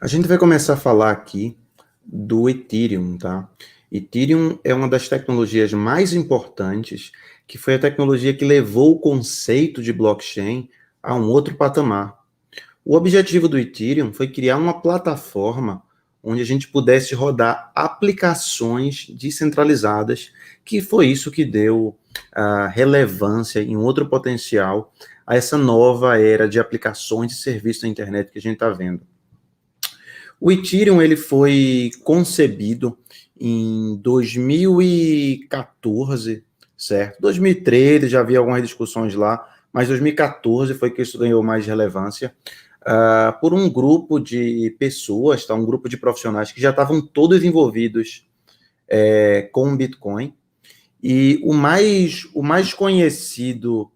A gente vai começar a falar aqui do Ethereum, tá? Ethereum é uma das tecnologias mais importantes, que foi a tecnologia que levou o conceito de blockchain a um outro patamar. O objetivo do Ethereum foi criar uma plataforma onde a gente pudesse rodar aplicações descentralizadas, que foi isso que deu relevância em outro potencial a essa nova era de aplicações e serviços na internet que a gente está vendo. O Ethereum ele foi concebido em 2014, certo? 2013 já havia algumas discussões lá, mas 2014 foi que isso ganhou mais relevância, por um grupo de pessoas, tá? Um grupo de profissionais que já estavam todos envolvidos com o Bitcoin. E o mais conhecido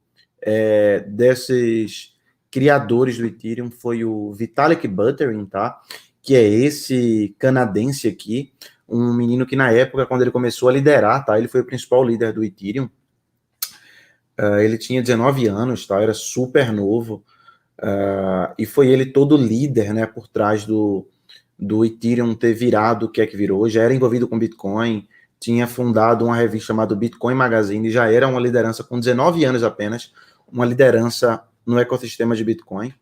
desses criadores do Ethereum foi o Vitalik Buterin, tá? Que é esse canadense aqui, um menino que na época, quando ele começou a liderar, tá? Ele foi o principal líder do Ethereum. Ele tinha 19 anos, tá? Era super novo. E foi ele todo líder, né? Por trás do Ethereum ter virado o que é que virou. Já era envolvido com Bitcoin, tinha fundado uma revista chamada Bitcoin Magazine, já era uma liderança com 19 anos apenas, uma liderança no ecossistema de Bitcoin.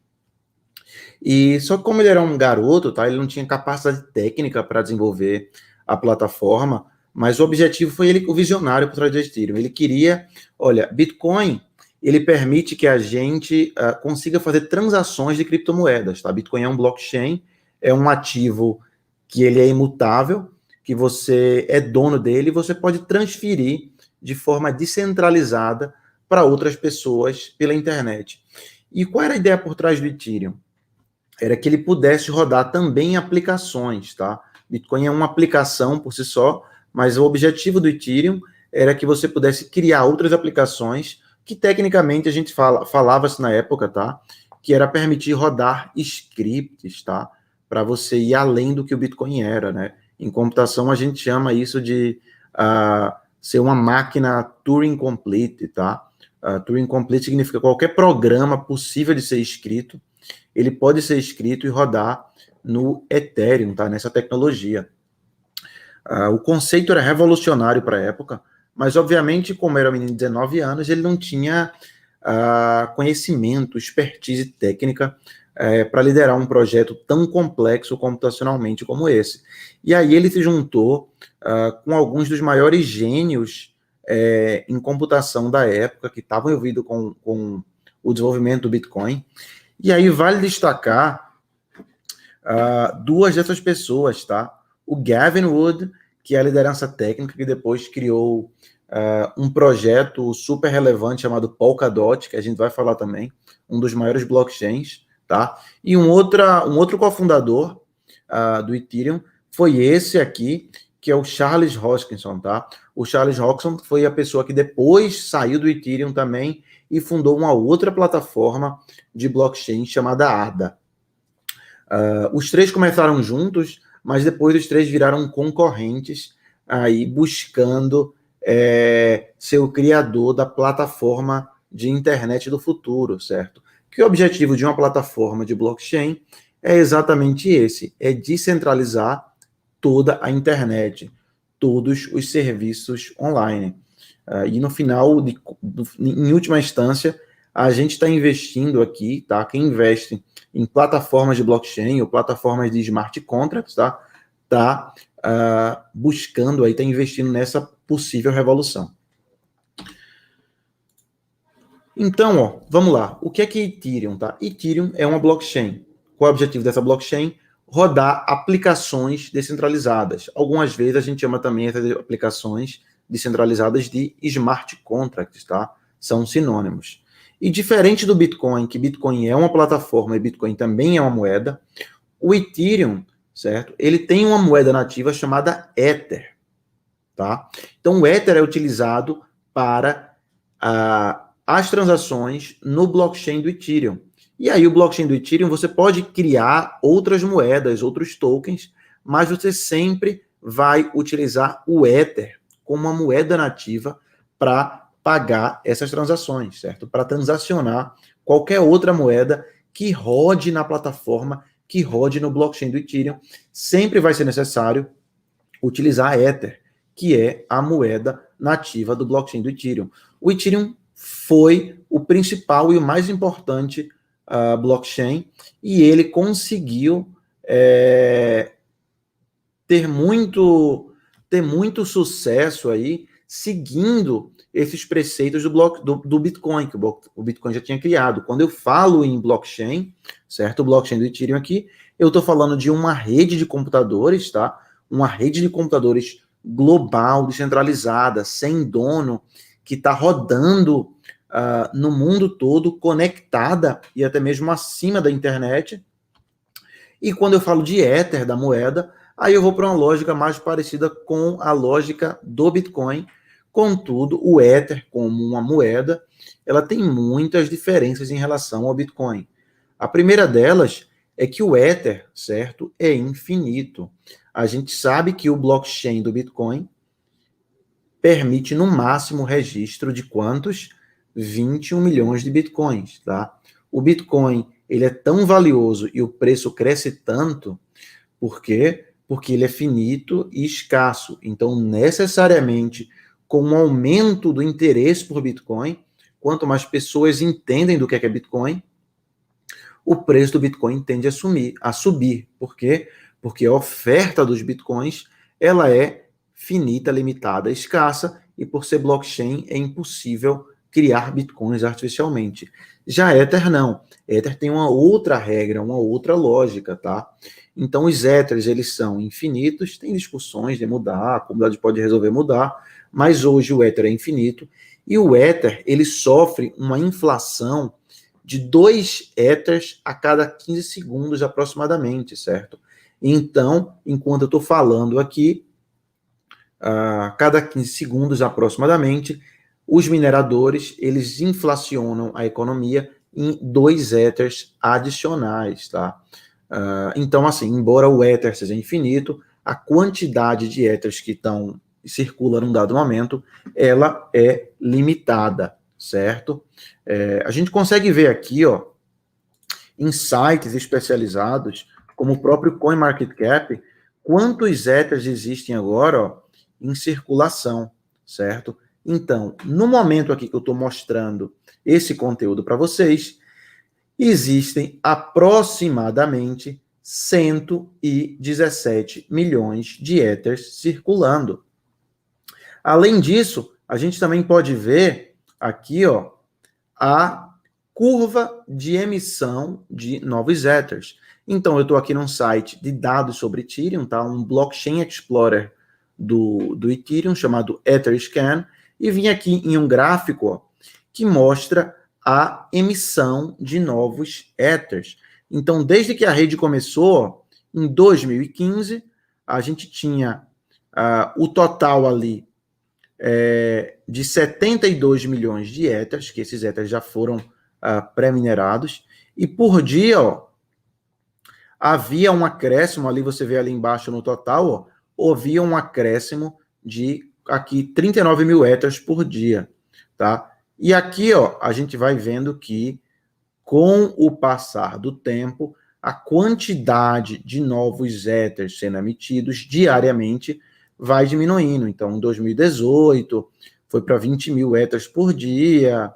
E só que como ele era um garoto, tá, ele não tinha capacidade técnica para desenvolver a plataforma, mas o objetivo foi ele, o visionário por trás do Ethereum. Ele queria, olha, Bitcoin, ele permite que a gente consiga fazer transações de criptomoedas, tá? Bitcoin é um blockchain, é um ativo que ele é imutável, que você é dono dele e você pode transferir de forma descentralizada para outras pessoas pela internet. E qual era a ideia por trás do Ethereum? Era que ele pudesse rodar também em aplicações, tá? Bitcoin é uma aplicação por si só, mas o objetivo do Ethereum era que você pudesse criar outras aplicações que tecnicamente a gente falava-se na época, tá? Que era permitir rodar scripts, tá? Para você ir além do que o Bitcoin era, né? Em computação a gente chama isso de ser uma máquina Turing Complete, tá? Turing Complete significa qualquer programa possível de ser escrito, ele pode ser escrito e rodar no Ethereum, tá? Nessa tecnologia. O conceito era revolucionário para a época, mas obviamente, como era um menino de 19 anos, ele não tinha conhecimento, expertise técnica para liderar um projeto tão complexo computacionalmente como esse. E aí ele se juntou com alguns dos maiores gênios em computação da época, que estavam envolvidos com o desenvolvimento do Bitcoin. E aí vale destacar duas dessas pessoas, tá? O Gavin Wood, que é a liderança técnica, que depois criou um projeto super relevante chamado Polkadot, que a gente vai falar também, um dos maiores blockchains, tá? E um outro cofundador do Ethereum foi esse aqui, que é o Charles Hoskinson, tá? O Charles Hoskinson foi a pessoa que depois saiu do Ethereum também e fundou uma outra plataforma de blockchain chamada ADA. Os três começaram juntos, mas depois os três viraram concorrentes, aí buscando ser o criador da plataforma de internet do futuro, certo? Que o objetivo de uma plataforma de blockchain é exatamente esse, é descentralizar toda a internet, todos os serviços online. E no final, em última instância, a gente está investindo aqui, tá? Quem investe em plataformas de blockchain ou plataformas de smart contracts, tá buscando aí, tá investindo nessa possível revolução. Então, ó, vamos lá. O que é Ethereum, tá? Ethereum é uma blockchain. Qual é o objetivo dessa blockchain? Rodar aplicações descentralizadas. Algumas vezes a gente chama também essas aplicações descentralizadas de smart contracts, tá? São sinônimos. E diferente do Bitcoin, que Bitcoin é uma plataforma e Bitcoin também é uma moeda, o Ethereum, certo? Ele tem uma moeda nativa chamada Ether, tá? Então o Ether é utilizado para as transações no blockchain do Ethereum. E aí o blockchain do Ethereum você pode criar outras moedas, outros tokens, mas você sempre vai utilizar o Ether como uma moeda nativa para pagar essas transações, certo? Para transacionar qualquer outra moeda que rode na plataforma que rode no blockchain do Ethereum, sempre vai ser necessário utilizar Ether, que é a moeda nativa do blockchain do Ethereum. O Ethereum foi o principal e o mais importante blockchain, e ele conseguiu ter muito sucesso aí, seguindo esses preceitos do Bitcoin, que o Bitcoin já tinha criado. Quando eu falo em blockchain, certo? O blockchain do Ethereum aqui, eu estou falando de uma rede de computadores, tá? Uma rede de computadores global, descentralizada, sem dono, que está rodando no mundo todo, conectada e até mesmo acima da internet. E quando eu falo de Ether, da moeda, aí eu vou para uma lógica mais parecida com a lógica do Bitcoin. Contudo, o Ether, como uma moeda, ela tem muitas diferenças em relação ao Bitcoin. A primeira delas é que o Ether, certo, é infinito. A gente sabe que o blockchain do Bitcoin permite no máximo registro de quantos? 21 milhões de Bitcoins, tá? O Bitcoin, ele é tão valioso e o preço cresce tanto, por quê? Porque ele é finito e escasso. Então, necessariamente, com o aumento do interesse por Bitcoin, quanto mais pessoas entendem do que é Bitcoin, o preço do Bitcoin tende a subir. Por quê? Porque a oferta dos Bitcoins, ela é finita, limitada, escassa, e por ser blockchain é impossível criar Bitcoins artificialmente. Já Ether não. Ether tem uma outra regra, uma outra lógica, tá? Então os Ethers, eles são infinitos, tem discussões de mudar, a comunidade pode resolver mudar, mas hoje o Ether é infinito, e o Ether, ele sofre uma inflação de 2 Ethers a cada 15 segundos aproximadamente, certo? Então, enquanto eu estou falando aqui, a cada 15 segundos aproximadamente, os mineradores, eles inflacionam a economia em 2 Ethers adicionais, tá? Então, assim, embora o Ether seja infinito, a quantidade de Ethers que circula num dado momento, ela é limitada, certo? A gente consegue ver aqui, ó, em sites especializados, como o próprio CoinMarketCap, quantos Ethers existem agora, ó, em circulação, certo? Então, no momento aqui que eu estou mostrando esse conteúdo para vocês, existem aproximadamente 117 milhões de Ethers circulando. Além disso, a gente também pode ver aqui, ó, a curva de emissão de novos Ethers. Então, eu estou aqui num site de dados sobre Ethereum, tá? Um Blockchain Explorer do Ethereum, chamado Etherscan, e vim aqui em um gráfico, ó, que mostra a emissão de novos Ethers. Então, desde que a rede começou, em 2015, a gente tinha o total ali de 72 milhões de Ethers, que esses Ethers já foram pré-minerados, e por dia, ó, havia um acréscimo, ali você vê ali embaixo no total, ó, havia um acréscimo de aqui 39 mil Ethers por dia, tá? E aqui, ó, a gente vai vendo que com o passar do tempo, a quantidade de novos Ethers sendo emitidos diariamente vai diminuindo. Então, em 2018, foi para 20 mil Ethers por dia,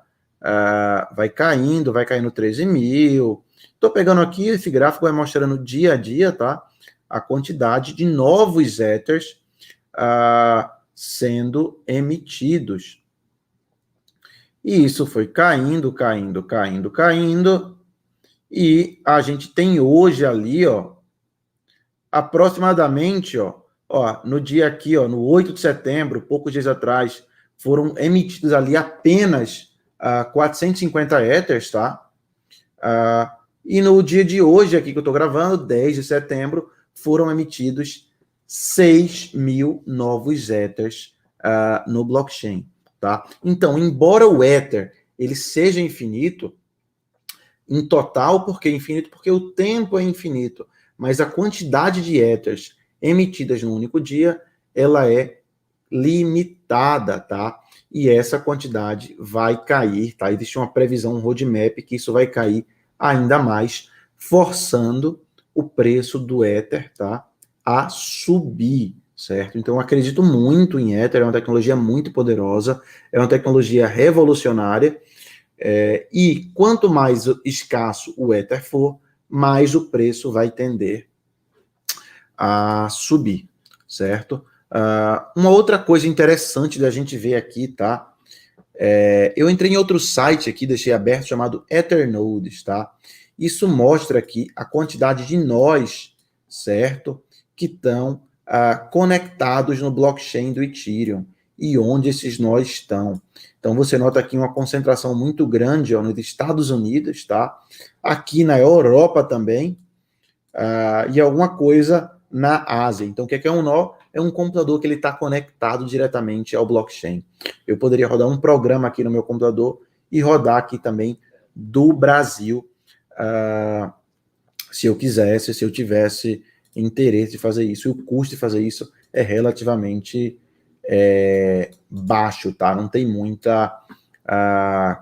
vai caindo 13 mil. Estou pegando aqui, esse gráfico vai mostrando dia a dia, tá? A quantidade de novos Ethers sendo emitidos. E isso foi caindo, e a gente tem hoje ali, ó, aproximadamente, ó, no dia aqui, ó, no 8 de setembro, poucos dias atrás, foram emitidos ali apenas 450 Ethers, tá? E no dia de hoje, aqui que eu estou gravando, 10 de setembro, foram emitidos 6 mil novos Ethers no blockchain, tá? Então, embora o Ether ele seja infinito, em total, porque é infinito, porque o tempo é infinito, mas a quantidade de Ethers emitidas no único dia, ela é limitada, tá? E essa quantidade vai cair, tá? Existe uma previsão, um roadmap, que isso vai cair ainda mais, forçando o preço do Ether, tá, a subir, certo? Então, eu acredito muito em Ether, é uma tecnologia muito poderosa, é uma tecnologia revolucionária, e quanto mais escasso o Ether for, mais o preço vai tender a subir, certo? Uma outra coisa interessante da gente ver aqui, tá? Eu entrei em outro site aqui, deixei aberto, chamado Ethernodes, tá? Isso mostra aqui a quantidade de nós, certo? Que estão conectados no blockchain do Ethereum e onde esses nós estão. Então, você nota aqui uma concentração muito grande nos Estados Unidos, tá? Aqui na Europa também, e alguma coisa na Ásia. Então, o que é um nó? É um computador que ele está conectado diretamente ao blockchain. Eu poderia rodar um programa aqui no meu computador e rodar aqui também do Brasil, se eu quisesse, se eu tivesse interesse de fazer isso. E o custo de fazer isso é relativamente baixo, tá? Não tem muita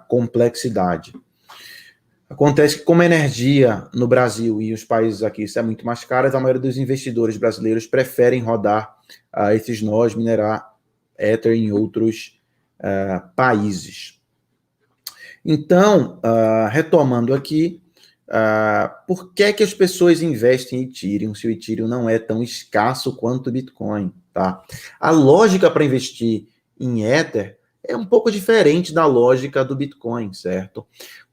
complexidade. Acontece que, como a energia no Brasil e os países aqui é muito mais cara, a maioria dos investidores brasileiros preferem rodar esses nós, minerar Ether em outros países. Então, retomando aqui, por que as pessoas investem em Ethereum se o Ethereum não é tão escasso quanto o Bitcoin? Tá? A lógica para investir em Ether é um pouco diferente da lógica do Bitcoin, certo?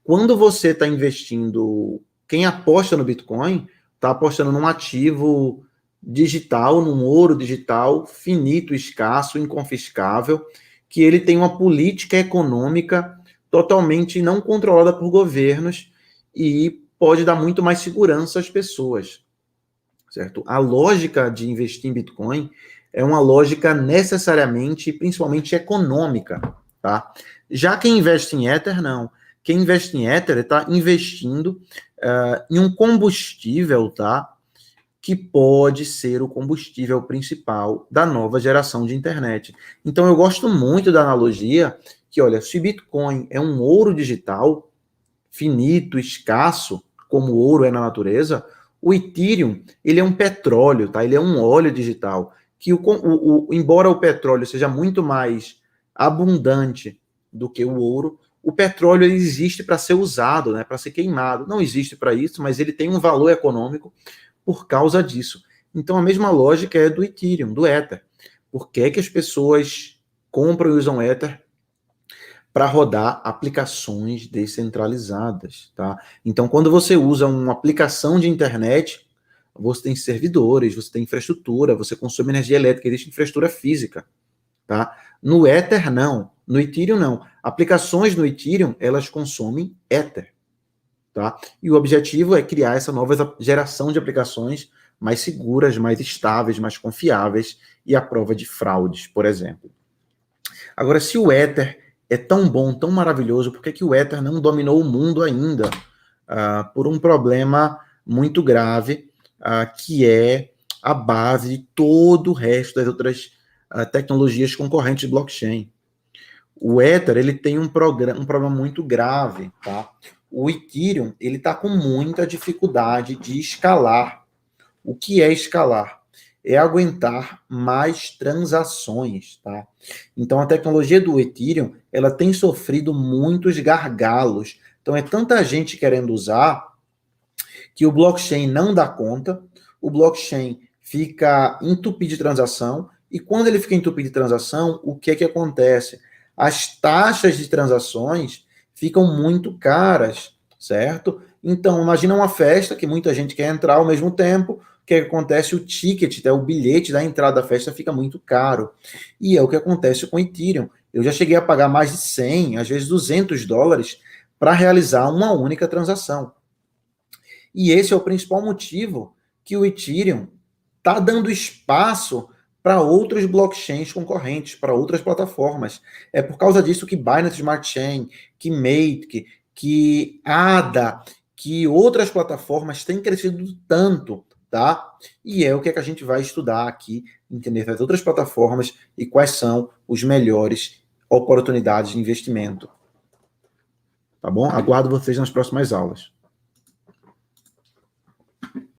Quando você está investindo, quem aposta no Bitcoin está apostando num ativo digital, num ouro digital, finito, escasso, inconfiscável, que ele tem uma política econômica totalmente não controlada por governos e pode dar muito mais segurança às pessoas, certo? A lógica de investir em Bitcoin é uma lógica necessariamente, principalmente econômica, tá? Já quem investe em Ether, não. Quem investe em Ether está investindo em um combustível, tá? Que pode ser o combustível principal da nova geração de internet. Então, eu gosto muito da analogia que, olha, se Bitcoin é um ouro digital, finito, escasso, como o ouro é na natureza, o Ethereum, ele é um petróleo, tá? Ele é um óleo digital, que embora o petróleo seja muito mais abundante do que o ouro, o petróleo ele existe para ser usado, né, para ser queimado. Não existe para isso, mas ele tem um valor econômico por causa disso. Então, a mesma lógica é do Ethereum, do Ether. Por que as pessoas compram e usam Ether? Para rodar aplicações descentralizadas, tá? Então, quando você usa uma aplicação de internet, você tem servidores, você tem infraestrutura, você consome energia elétrica, existe infraestrutura física, tá? No Ether, não. No Ethereum, não. Aplicações no Ethereum, elas consomem Ether, tá? E o objetivo é criar essa nova geração de aplicações mais seguras, mais estáveis, mais confiáveis e à prova de fraudes, por exemplo. Agora, se o Ether é tão bom, tão maravilhoso, por que o Ether não dominou o mundo ainda? Por um problema muito grave, que é a base de todo o resto das outras tecnologias concorrentes de blockchain. O Ether, ele tem um problema muito grave, tá? O Ethereum, ele está com muita dificuldade de escalar. O que é escalar? É aguentar mais transações, tá? Então, a tecnologia do Ethereum, ela tem sofrido muitos gargalos. Então, é tanta gente querendo usar que o blockchain não dá conta, o blockchain fica entupido de transação, e quando ele fica entupido de transação, o que acontece? As taxas de transações ficam muito caras, certo? Então, imagina uma festa que muita gente quer entrar ao mesmo tempo, o que acontece? O ticket, o bilhete da entrada da festa fica muito caro. E é o que acontece com o Ethereum. Eu já cheguei a pagar mais de 100, às vezes $200, para realizar uma única transação. E esse é o principal motivo que o Ethereum está dando espaço para outros blockchains concorrentes, para outras plataformas. É por causa disso que Binance Smart Chain, que Matic, que ADA, que outras plataformas têm crescido tanto, tá? E é o que a gente vai estudar aqui, entender as outras plataformas e quais são os melhores oportunidades de investimento. Tá bom? Aguardo vocês nas próximas aulas.